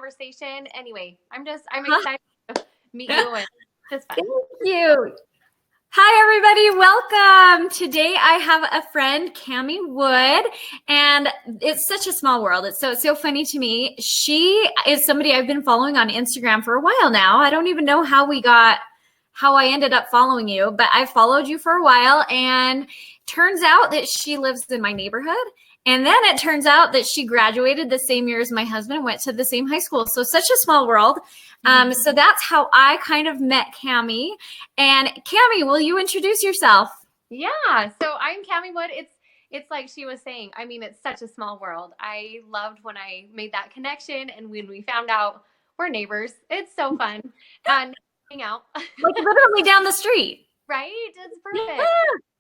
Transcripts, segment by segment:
conversation. Anyway, I'm excited to meet you, and it's fun. Thank you. Hi, everybody. Welcome. Today I have a friend, Cami Wood, and it's such a small world. It's so funny to me. She is somebody I've been following on Instagram for a while now. I don't even know how I ended up following you, but I followed you for a while, and turns out that she lives in my neighborhood. And then it turns out that she graduated the same year as my husband, went to the same high school. So such a small world. So that's how I kind of met Cami. And Cami, will you introduce yourself? Yeah. So I'm Cami Wood. It's like she was saying. I mean, it's such a small world. I loved when I made that connection, and when we found out we're neighbors. It's so fun and hang out. Like literally down the street. Right? It's perfect.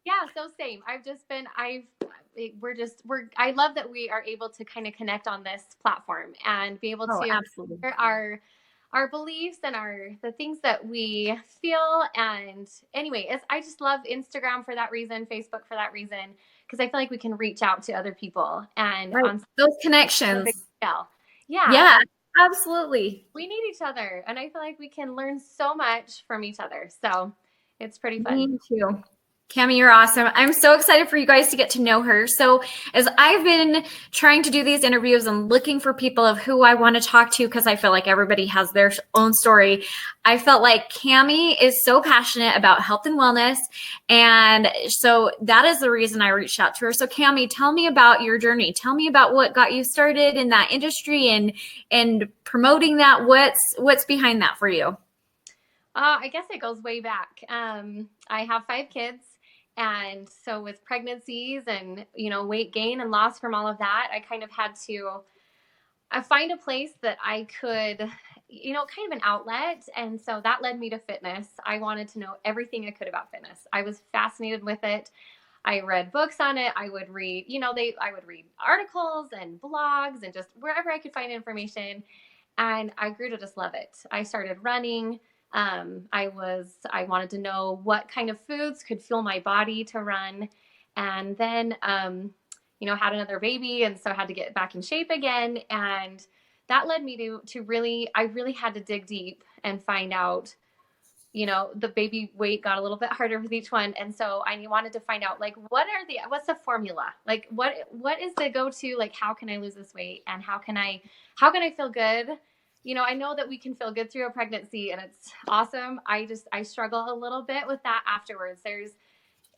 Yeah. So same. I love that we are able to kind of connect on this platform and be able to Absolutely. share our beliefs and the things that we feel. And anyway, I just love Instagram for that reason, Facebook for that reason, because I feel like we can reach out to other people and on those connections. Scale. Yeah. Yeah, absolutely. We need each other, and I feel like we can learn so much from each other. So it's pretty fun. Me too. Cami, you're awesome. I'm so excited for you guys to get to know her. So as I've been trying to do these interviews and looking for people of who I want to talk to, because I feel like everybody has their own story, I felt like Cami is so passionate about health and wellness. And so that is the reason I reached out to her. So Cami, tell me about your journey. Tell me about what got you started in that industry and promoting that. What's behind that for you? I guess it goes way back. I have 5 kids. And so with pregnancies and, weight gain and loss from all of that, I kind of had to find a place that I could, kind of an outlet. And so that led me to fitness. I wanted to know everything I could about fitness. I was fascinated with it. I read books on it. I would read, I would read articles and blogs and just wherever I could find information. And I grew to just love it. I started running. I wanted to know what kind of foods could fuel my body to run. And then, had another baby. And so I had to get back in shape again. And that led me I really had to dig deep and find out, the baby weight got a little bit harder with each one. And so I wanted to find out, like, what's the formula? Like, what is the go-to, like, how can I lose this weight, and how can I feel good? I know that we can feel good through a pregnancy, and it's awesome. I struggle a little bit with that afterwards.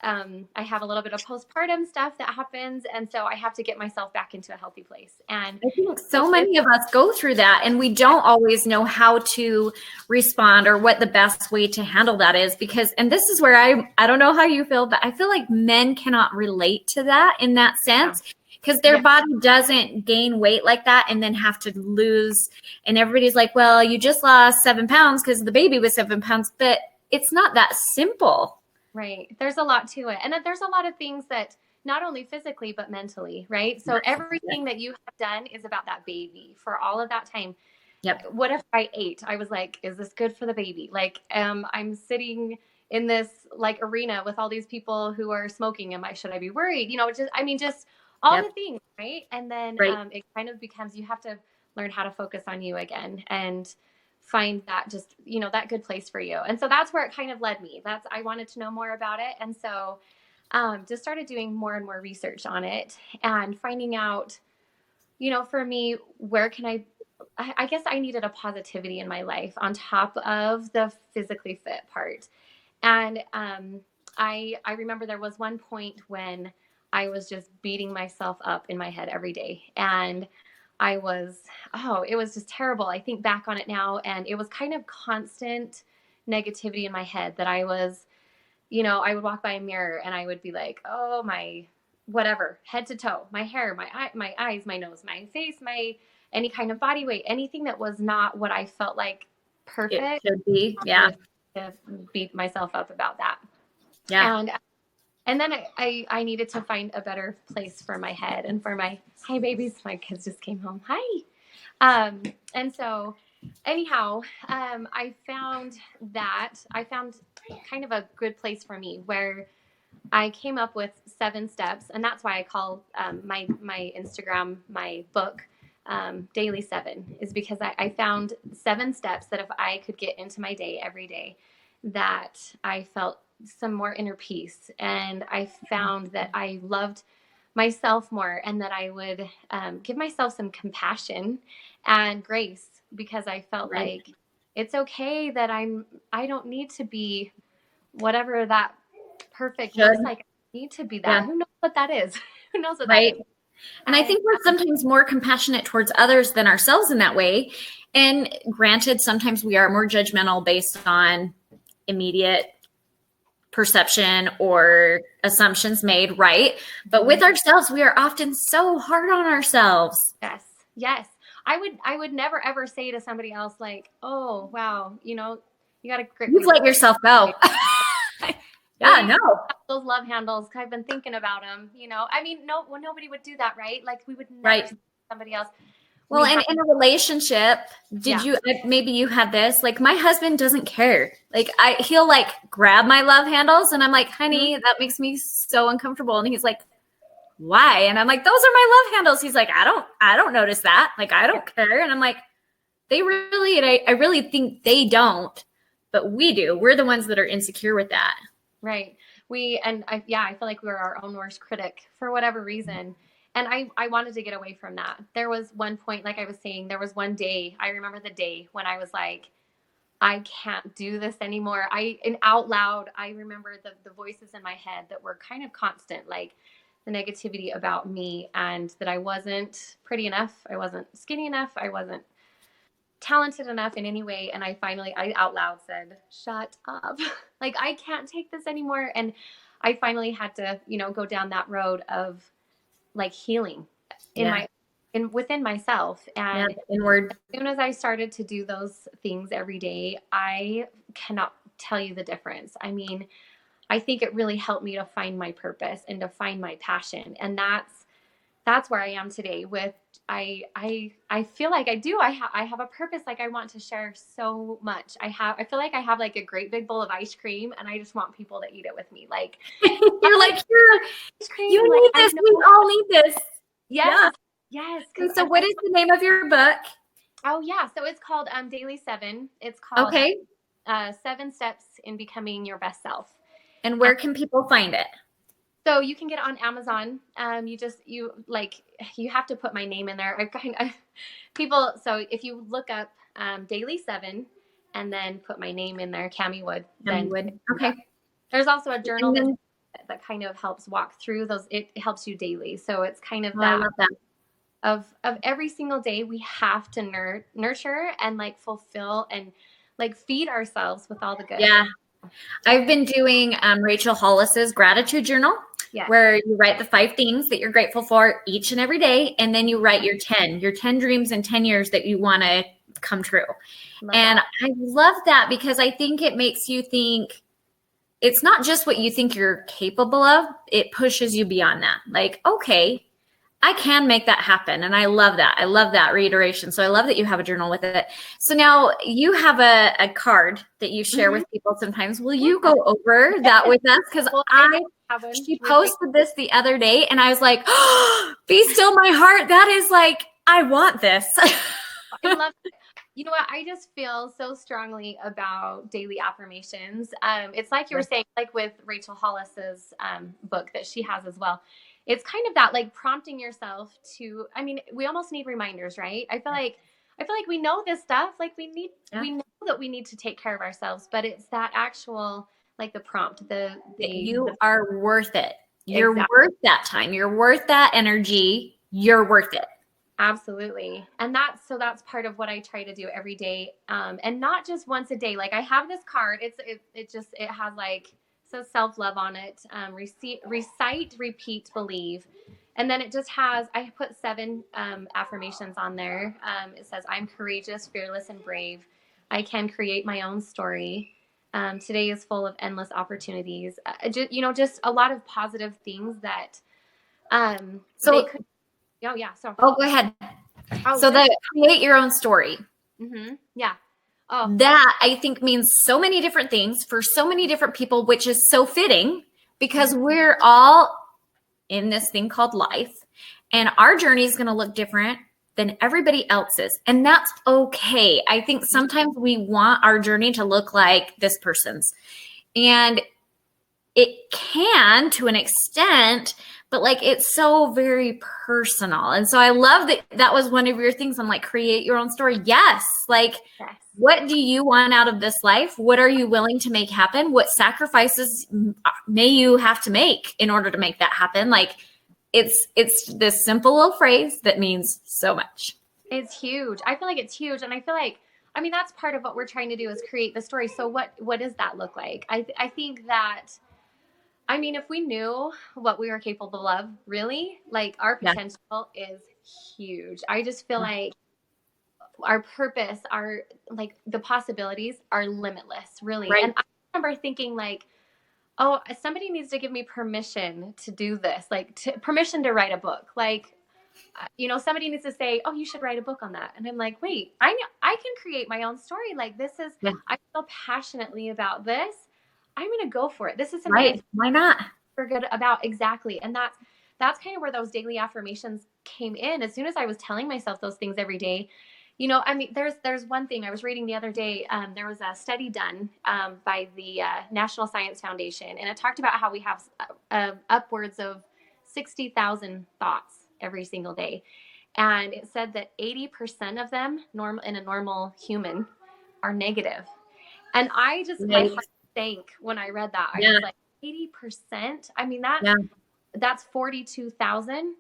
I have a little bit of postpartum stuff that happens. And so I have to get myself back into a healthy place. And I think so many of us go through that, and we don't always know how to respond or what the best way to handle that is, and this is where I don't know how you feel, but I feel like men cannot relate to that in that sense. Because their body doesn't gain weight like that and then have to lose. And everybody's like, well, you just lost 7 pounds because the baby was 7 pounds. But it's not that simple. Right. There's a lot to it. And there's a lot of things that not only physically, but mentally, right? So everything that you have done is about that baby for all of that time. Yep. What if I ate? I was like, is this good for the baby? Like, I'm sitting in this like arena with all these people who are smoking. Should I be worried? Just all the things, right? And then it kind of becomes, you have to learn how to focus on you again and find that just, that good place for you. And so that's where it kind of led me. I wanted to know more about it. And so just started doing more and more research on it and finding out, for me, where can I guess I needed a positivity in my life on top of the physically fit part. And I remember there was one point when I was just beating myself up in my head every day. And it was just terrible. I think back on it now, and it was kind of constant negativity in my head that I was, I would walk by a mirror and I would be like, oh, my whatever, head to toe, my hair, my eyes, my nose, my face, my any kind of body weight, anything that was not what I felt like perfect. It should be. Yeah. To beat myself up about that. Yeah. And then I needed to find a better place for my head and for hi babies. My kids just came home. Hi. And so anyhow, I found kind of a good place for me where I came up with 7 steps. And that's why I call my Instagram, my book, Daily 7 is because I found 7 steps that if I could get into my day every day, that I felt some more inner peace. And I found that I loved myself more, and that I would give myself some compassion and grace, because I felt like it's okay that I don't need to be whatever that perfect looks like. I need to be that. Yeah. Who knows what that is? Who knows what that is? And I think we're sometimes more compassionate towards others than ourselves in that way. And granted, sometimes we are more judgmental based on immediate perception or assumptions made, right? But with ourselves, we are often so hard on ourselves. Yes. I would never ever say to somebody else like, oh, wow, you got to you've let yourself go. Yeah, no. Those love handles, I've been thinking about them, I mean, nobody would do that, right? Like we would never say somebody else. Well, and in a relationship, maybe you had this, like my husband doesn't care. Like he'll like grab my love handles and I'm like, honey, that makes me so uncomfortable. And he's like, why? And I'm like, those are my love handles. He's like, I don't notice that. Like, I don't care. And I'm like, I really think they don't, but we do. We're the ones that are insecure with that. Right. I feel like we were our own worst critic for whatever reason. And I wanted to get away from that. There was one point, like I was saying, there was one day, I remember the day when I was like, I can't do this anymore. And out loud, I remember the voices in my head that were kind of constant, like the negativity about me, and that I wasn't pretty enough. I wasn't skinny enough. I wasn't talented enough in any way. And I out loud said, shut up. Like, I can't take this anymore. And I finally had to, go down that road of like healing within myself. And inward. As soon as I started to do those things every day, I cannot tell you the difference. I mean, I think it really helped me to find my purpose and to find my passion. And that's where I am today with, I feel like I do. I have a purpose. Like, I want to share so much. I feel like I have like a great big bowl of ice cream, and I just want people to eat it with me. Like, you're like, ice cream. You need this. We all need this. Yes. Yeah. Yes. So what is the name of your book? Oh yeah. So it's called Daily 7. It's called 7 Steps in Becoming Your Best Self. And where can people find it? So you can get it on Amazon. You have to put my name in there. So if you look up Daily 7 and then put my name in there, Cami Wood. Okay. There's also a journal that kind of helps walk through those. It helps you daily. So it's kind of I love that. Of every single day we have to nurture and like fulfill and like feed ourselves with all the good. Yeah. I've been doing Rachel Hollis's gratitude journal, where you write the 5 things that you're grateful for each and every day. And then you write your 10 dreams in 10 years that you want to come true. I love that, because I think it makes you think it's not just what you think you're capable of. It pushes you beyond that. Like, okay, I can make that happen. And I love that. I love that reiteration. So I love that you have a journal with it. So now you have a card that you share with people sometimes. Will you go over that with us? Because she posted this the other day and I was like, oh, be still my heart. That is like, I want this. I love it. You know what? I just feel so strongly about daily affirmations. It's like you were saying, like with Rachel Hollis's book that she has as well. It's kind of that like prompting yourself to, I mean, we almost need reminders, right? I feel like we know this stuff. Like we know that we need to take care of ourselves, but it's that actual, like the prompt, you are worth it. You're worth that time. You're worth that energy. You're worth it. Absolutely. And that's part of what I try to do every day. And not just once a day. Like I have this card. It has like, says self-love on it. Recite, repeat, believe. And then it just has, I put 7 affirmations on there. It says, I'm courageous, fearless, and brave. I can create my own story. Today is full of endless opportunities. Just a lot of positive things that go ahead. Create your own story. Mm-hmm. Yeah. Oh. That I think means so many different things for so many different people, which is so fitting because we're all in this thing called life, and our journey is going to look different than everybody else's. And that's okay. I think sometimes we want our journey to look like this person's. And it can to an extent, but like it's so very personal. And so I love that that was one of your things. I'm like, create your own story. Yes. Like, Yes. what do you want out of this life? What are you willing to make happen? What sacrifices may you have to make in order to make that happen? Like, it's this simple little phrase that means so much. It's huge. I feel like it's huge. And I feel like, I mean, that's part of what we're trying to do is create the story. So what does that look like? I think that, I mean, if we knew what we were capable of, really, like our potential is huge. I just feel like our purpose, our like the possibilities are limitless, really. Right. And I remember thinking like, oh, somebody needs to give me permission to do this, like permission to write a book. Like, you know, somebody needs to say, oh, you should write a book on that. And I'm like, wait, I can create my own story. Like this is, I feel passionately about this. I'm going to go for it. This is something right. Why not? We're good about. Exactly. And that's kind of where those daily affirmations came in. As soon as I was telling myself those things every day, you know, I mean, there's one thing I was reading the other day. There was a study done by the National Science Foundation, and it talked about how we have upwards of 60,000 thoughts every single day. And it said that 80% of them in a normal human are negative. And I just, my heart sank when I read that. I was like, 80%? I mean, that's 42,000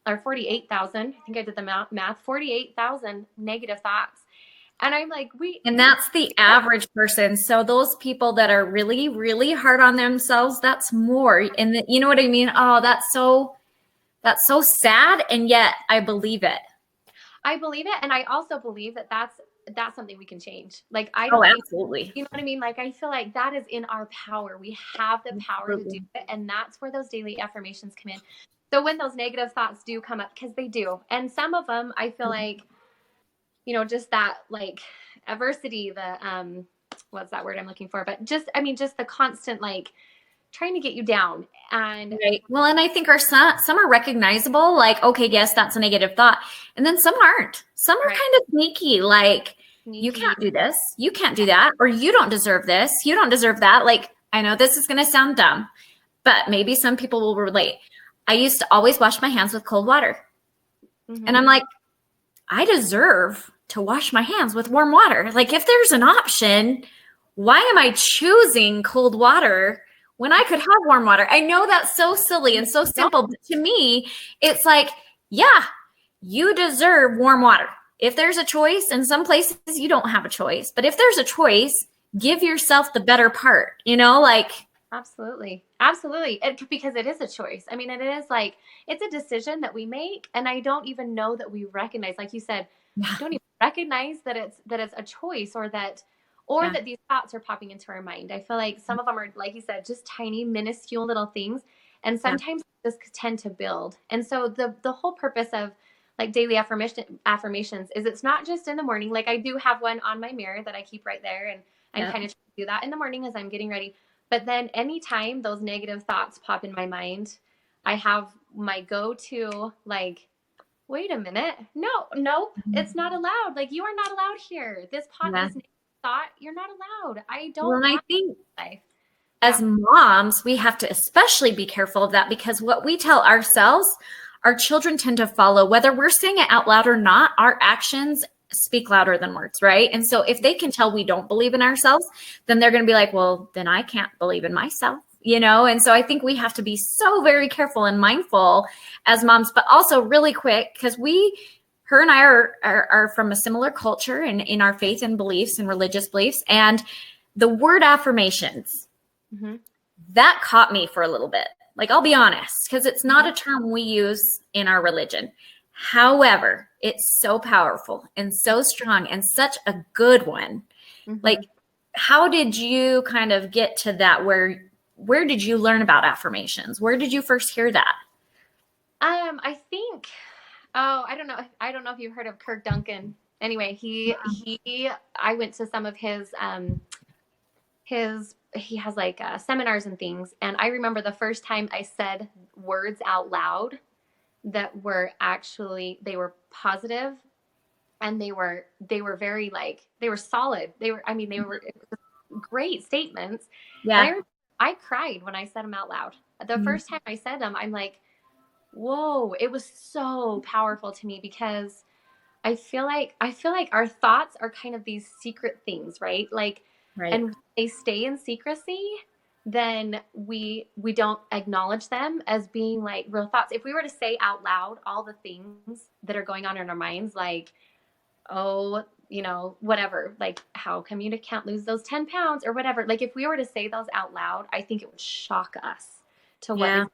or 48,000. I think I did the math, 48,000 negative thoughts. And I'm like, and that's the average person. So those people that are really, really hard on themselves, that's more. And you know what I mean? Oh, that's so sad. And yet I believe it. I believe it. And I also believe that that's something we can change. Like, I don't absolutely. You know what I mean? Like, I feel like that is in our power. We have the power to do it. And that's where those daily affirmations come in. So when those negative thoughts do come up, because they do, and some of them, I feel like, you know, just that like adversity, the what's that word I'm looking for? But just the constant like trying to get you down. And right. Well, and I think some are recognizable, like, okay, yes, that's a negative thought, and then some aren't. Some are kind of sneaky, like you can't do this, you can't do that, or you don't deserve this, you don't deserve that. Like, I know this is going to sound dumb, but maybe some people will relate. I used to always wash my hands with cold water. Mm-hmm. And I'm like, I deserve to wash my hands with warm water. Like, if there's an option, why am I choosing cold water when I could have warm water? I know that's so silly and so simple, but to me, it's like, yeah, you deserve warm water. If there's a choice, in some places you don't have a choice, but if there's a choice, give yourself the better part, you know, like. Absolutely. Because it is a choice. I mean, it is like, it's a decision that we make. And I don't even know that we recognize, like you said, don't even recognize that it's a choice or that these thoughts are popping into our mind. I feel like some of them are, like you said, just tiny, minuscule little things. And sometimes just tend to build. And so the whole purpose of like daily affirmations is it's not just in the morning. Like, I do have one on my mirror that I keep right there. And I'm kind of trying to do that in the morning as I'm getting ready. But then anytime those negative thoughts pop in my mind, I have my go-to, like, wait a minute. No, it's not allowed. Like, you are not allowed here. This negative thought, you're not allowed. I don't. Well, and I think as moms, we have to especially be careful of that, because what we tell ourselves, our children tend to follow. Whether we're saying it out loud or not, our actions speak louder than words, right? And so if they can tell we don't believe in ourselves, then they're going to be like, well, then I can't believe in myself, you know? And so I think we have to be so very careful and mindful as moms, but also really quick, because her and I are from a similar culture and in our faith and beliefs and religious beliefs. And the word affirmations, that caught me for a little bit. Like, I'll be honest, because it's not a term we use in our religion. However, it's so powerful and so strong and such a good one. Like, how did you kind of get to that? Where did you learn about affirmations? Where did you first hear that? I think, I don't know if you've heard of Kirk Duncan. Anyway, I went to some of his he has like seminars and things. And I remember the first time I said words out loud that were actually, they were positive, and they were very like, they were solid. They were, I mean, they were great statements. And Yeah. I cried when I said them out loud. The Mhm. first time I said them, I'm like, whoa, it was so powerful to me, because I feel like our thoughts are kind of these secret things, right? Like, Right. and they stay in secrecy, then we don't acknowledge them as being like real thoughts. If we were to say out loud all the things that are going on in our minds, like, oh, whatever, like, how come you can't lose those 10 pounds or whatever. Like, if we were to say those out loud, I think it would shock us to what Yeah. is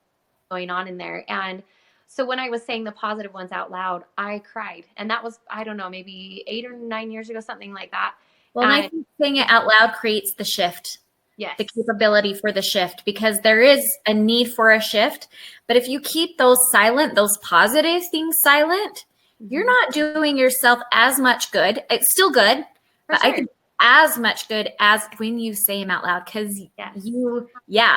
going on in there. And so when I was saying the positive ones out loud, I cried. And that was, I don't know, maybe 8 or 9 years ago, something like that. Well, and I And think saying it out loud creates the shift, yes, the capability for the shift, because there is a need for a shift. But if you keep those silent, those positive things silent, you're not doing yourself as much good. It's still good, for but I sure. think as much good as when you say them out loud, because Yes.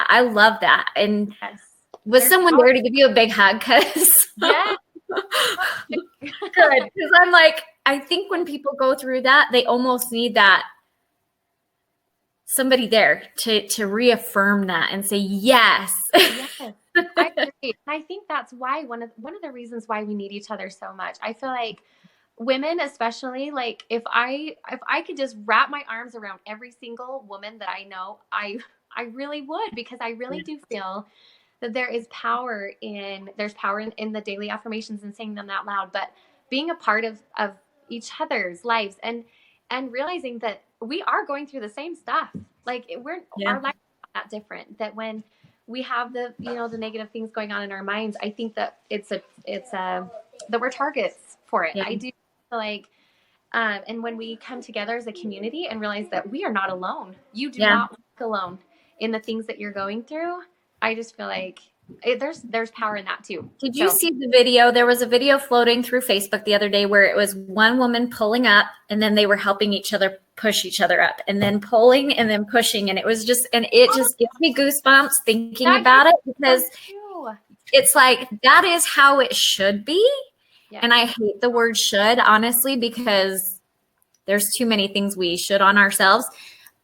I love that. And Yes. was There's someone there to give you a big hug? Because Yes. good, because I'm like, I think when people go through that, they almost need that somebody there to reaffirm that and say yes. Yes, I agree. I think that's why one of the reasons why we need each other so much. I feel like women, especially, like, if I could just wrap my arms around every single woman that I know, I really would, because I really do feel that there's power in the daily affirmations and saying them out loud, but being a part of each other's lives, and realizing that we are going through the same stuff. Like, our lives are not that different. That when we have the negative things going on in our minds, I think that it's that we're targets for it. Yeah. I do feel like, and when we come together as a community and realize that we are not alone, you do not walk alone in the things that you're going through. I just feel like there's power in that too. Did you see the video? There was a video floating through Facebook the other day where it was one woman pulling up, and then they were helping each other push each other up, and then pulling and then pushing. And it just gives me goosebumps thinking about it, because it's like, that is how it should be. Yeah. And I hate the word should, honestly, because there's too many things we should on ourselves.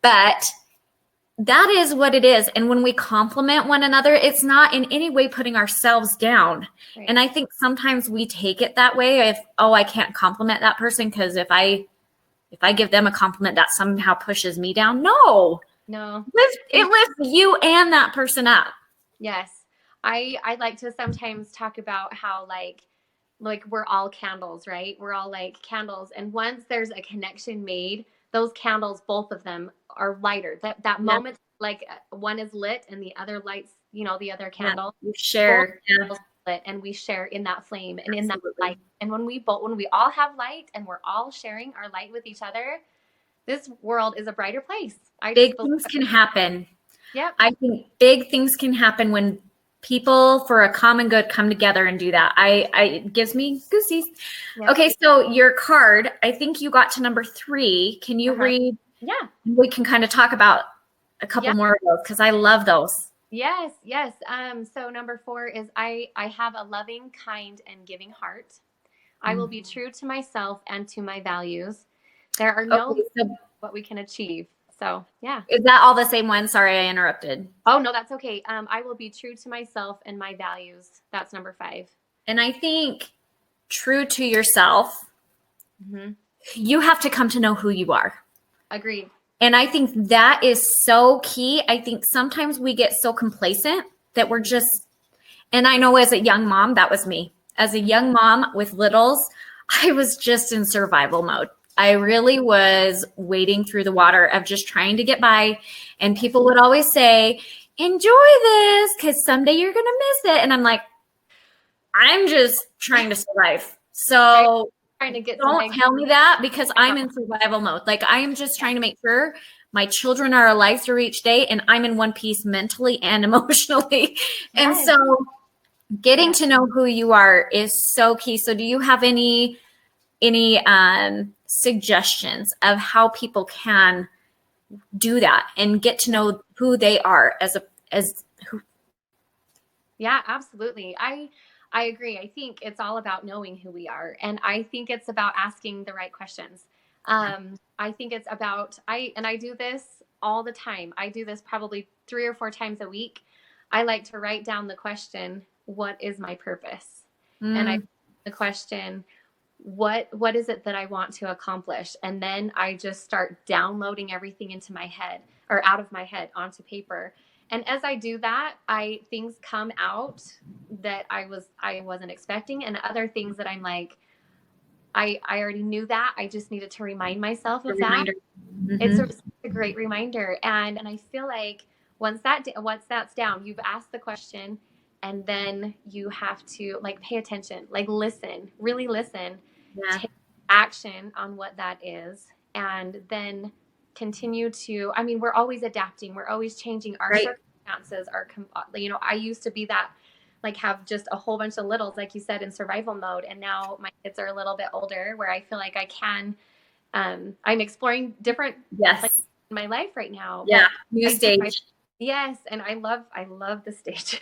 But that is what it is. And when we compliment one another, it's not in any way putting ourselves down. Right. And I think sometimes we take it that way. I can't compliment that person because if I give them a compliment, that somehow pushes me down. No. It lifts you and that person up. Yes. I like to sometimes talk about how like we're all candles, right? We're all like candles. And once there's a connection made, those candles, both of them, are lighter. That moment, like, one is lit and the other lights, the other candle. You share. Lit, and we share in that flame and in that light. And when we all have light and we're all sharing our light with each other, this world is a brighter place. Big things can happen. Yep. I think big things can happen when people for a common good come together and do that. It gives me goosies. Yep. Okay, so your card, I think you got to number 3. Can you read? Yeah. We can kind of talk about a couple more of those, because I love those. Yes. So number 4 is I have a loving, kind, and giving heart. I will be true to myself and to my values. There are no what we can achieve. So, yeah. Is that all the same one? Sorry, I interrupted. Oh, no, that's okay. I will be true to myself and my values. That's number 5. And I think true to yourself, you have to come to know who you are. Agreed. And I think that is so key. I think sometimes we get so complacent that we're just, and I know as a young mom, that was me. As a young mom with littles, I was just in survival mode. I really was wading through the water of just trying to get by. And people would always say, enjoy this, because someday you're going to miss it. And I'm like, I'm just trying to survive. So don't tell me that, because I'm in survival mode. Like, I am just trying to make sure my children are alive through each day, and I'm in one piece mentally and emotionally. And so getting to know who you are is so key. So do you have any suggestions of how people can do that and get to know who they are as who? Yeah, absolutely. I agree. I think it's all about knowing who we are. And I think it's about asking the right questions. I think it's about, I do this all the time. I do this probably 3 or 4 times a week. I like to write down the question, what is my purpose? And I the question, what is it that I want to accomplish? And then I just start downloading everything into my head or out of my head onto paper. And as I do that, things come out that I wasn't expecting, and other things that I'm like, I already knew that. I just needed to remind myself of that. It's a great reminder. And I feel like once that's down, you've asked the question, and then you have to like pay attention, like listen, really listen, take action on what that is, and then continue to, I mean, we're always adapting. We're always changing our circumstances. I used to be that, like, have just a whole bunch of littles, like you said, in survival mode. And now my kids are a little bit older where I feel like I can, I'm exploring different, like, in my life right now. Yeah. New stage. Yes. And I love the stage.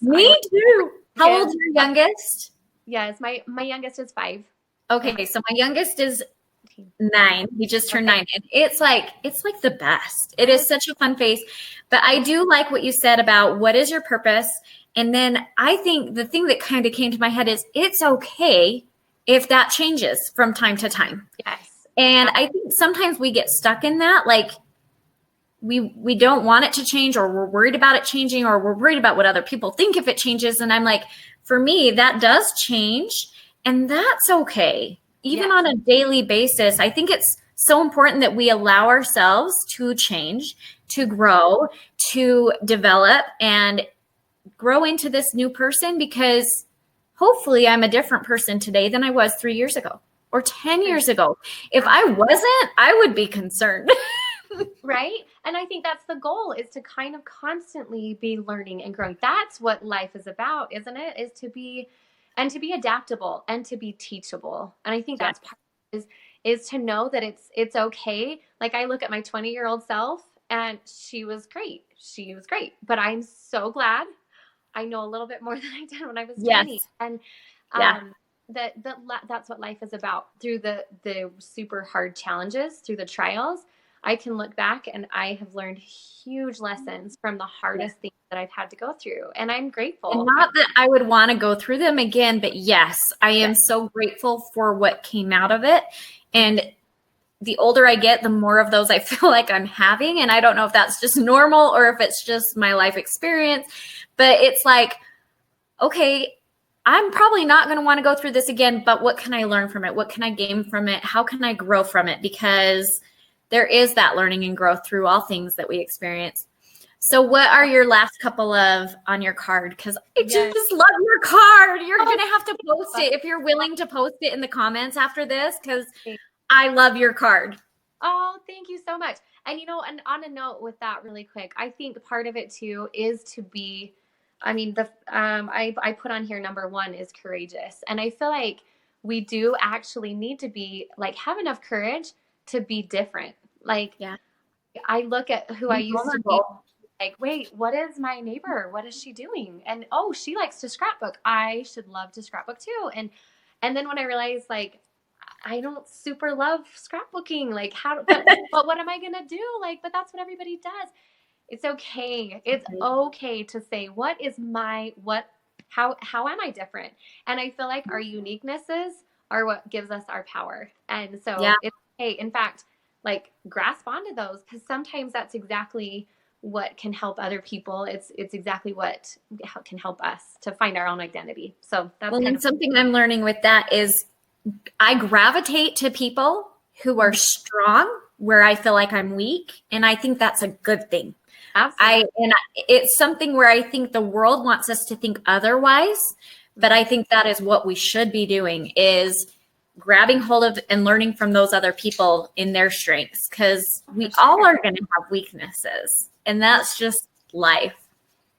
Me too. How old is your youngest? Yes. My youngest is 5. Okay. So my youngest is 9. He just turned 9. And it's like the best. It is such a fun phase. But I do like what you said about what is your purpose. And then I think the thing that kind of came to my head is it's okay if that changes from time to time. Yes. And I think sometimes we get stuck in that. Like we don't want it to change, or we're worried about it changing, or we're worried about what other people think if it changes. And I'm like, for me, that does change. And that's okay. Even on a daily basis, I think it's so important that we allow ourselves to change, to grow, to develop, and grow into this new person, because hopefully I'm a different person today than I was 3 years ago or 10 years ago. If I wasn't, I would be concerned. Right? And I think that's the goal, is to kind of constantly be learning and growing. That's what life is about, isn't it? Is to be adaptable and to be teachable. And I think that's part is to know that it's okay. Like, I look at my 20-year-old self, and she was great. But I'm so glad I know a little bit more than I did when I was 20. And that's what life is about. Through the super hard challenges, through the trials, I can look back and I have learned huge lessons from the hardest things that I've had to go through. And I'm grateful. And not that I would want to go through them again, but yes, I am so grateful for what came out of it. And the older I get, the more of those I feel like I'm having. And I don't know if that's just normal or if it's just my life experience, but it's like, okay, I'm probably not going to want to go through this again, but what can I learn from it? What can I gain from it? How can I grow from it? Because there is that learning and growth through all things that we experience. So what are your last couple of on your card? Because I just love your card. You're going to have to post it if you're willing to post it in the comments after this, because I love your card. Oh, thank you so much. And, and on a note with that really quick, I think part of it too is to be, I put on here, number 1 is courageous. And I feel like we do actually need to be, like, have enough courage to be different. Like, I look at who I used to be, like, wait, what is my neighbor? What is she doing? And, oh, she likes to scrapbook. I should love to scrapbook too. And then when I realized, like, I don't super love scrapbooking, like, but what am I going to do? Like, but that's what everybody does. It's okay. It's okay to say, how am I different? And I feel like our uniquenesses are what gives us our power. And so it's okay. In fact, like, grasp onto those, because sometimes that's exactly what can help other people. It's exactly what can help us to find our own identity. So that's something I'm learning with that is I gravitate to people who are strong where I feel like I'm weak. And I think that's a good thing. Absolutely. It's something where I think the world wants us to think otherwise, but I think that is what we should be doing, is grabbing hold of and learning from those other people in their strengths, because we all are going to have weaknesses, and that's just life.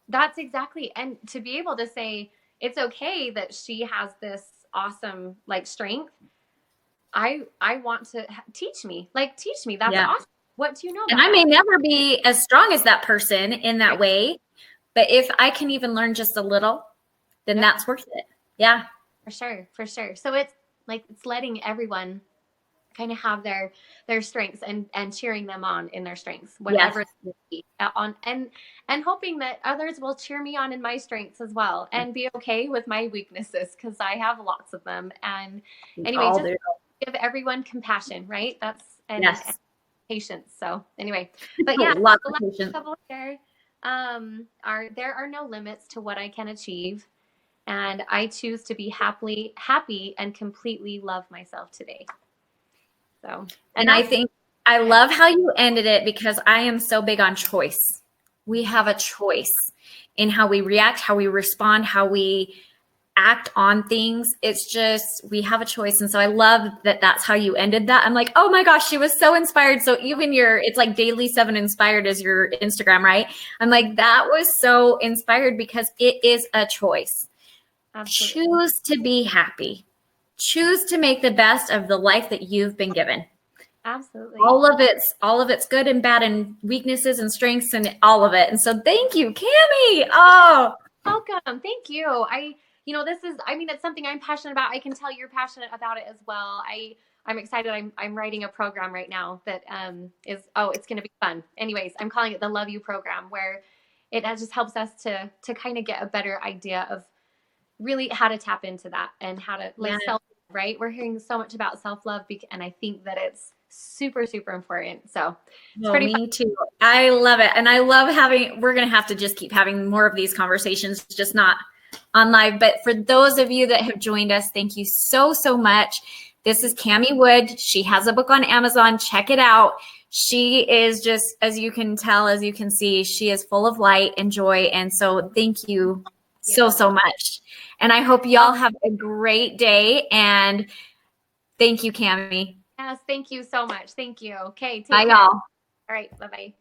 That's exactly. And to be able to say, it's okay that she has this awesome, like, strength. I want to teach me. That's awesome. What do you know about And I may never be as strong as that person in that way, but if I can even learn just a little, then that's worth it. Yeah. For sure, for sure. So it's like it's letting everyone kind of have their strengths and cheering them on in their strengths, Yes. whatever it may be, on and hoping that others will cheer me on in my strengths as well and be okay with my weaknesses because I have lots of them. And We anyway, all just do. give everyone compassion, right? That's and Yes. patience. So anyway, but yeah, Lots the of last patience. couple here are there are no limits to what I can achieve, and I choose to be happy and completely love myself today. So, and And I that's think I love how you ended it because I am so big on choice. We have a choice in how we react, how we respond, how we act on things. It's just we have a choice. And so I love that that's how you ended that. I'm like, oh my gosh, she was so inspired. So even it's like Daily 7 Inspired as your Instagram, right? I'm like, that was so inspired because it is a choice. absolutely, Choose to be happy. Choose to make the best of the life that you've been given. absolutely. All of it's good and bad and weaknesses and strengths and all of it. And so thank you, Cami. Oh, Welcome. Thank you. This is, I mean, it's something I'm passionate about. I can tell you're passionate about it as well. I'm excited. I'm writing a program right now that it's going to be fun. Anyways, I'm calling it the Love You program, where it just helps us to kind of get a better idea of really how to tap into that and how to yeah. like self, right? We're hearing so much about self-love and I think that it's super, super important. So it's Well, pretty fun. me too. I love it. And I love we're going to have to just keep having more of these conversations, just not on live. But for those of you that have joined us, thank you so, so much. This is Cami Wood. She has a book on Amazon. Check it out. She is just, as you can tell, as you can see, she is full of light and joy. And so thank you so, so much. And I hope y'all have a great day. And thank you, Cami. Yes, thank you so much. Thank you. Okay, Bye, take care. y'all. All right, bye-bye.